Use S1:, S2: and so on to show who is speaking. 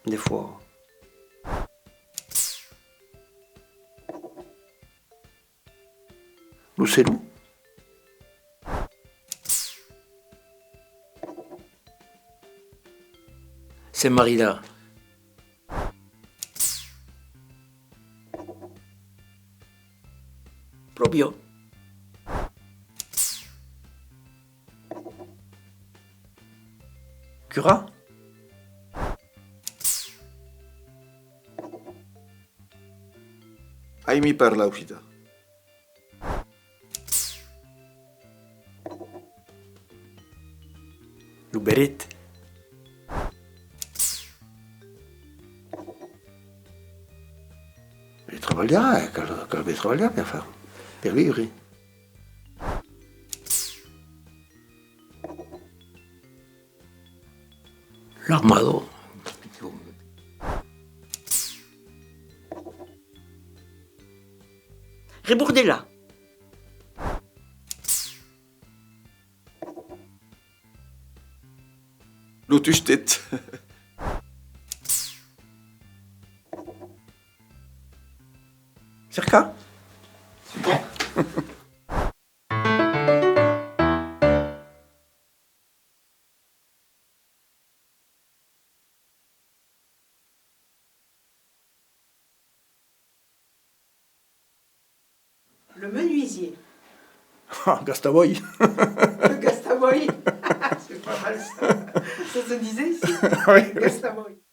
S1: des fois. Nous, c'est nous. C'est Marie-là. Proprio. Cura?
S2: Ahí mi parla uscita.
S1: L'Uberit. E trabalhar, cada vez trabalhar per vivere. L'armado.
S3: Rebordella.
S2: Lutustet.
S1: Cerca?
S3: Le menuisier.
S1: Ah, Gastavoy.
S3: Le Gastavoy. C'est pas mal ça. Ça se disait ici.
S1: Oui, oui.
S3: Gastavoy.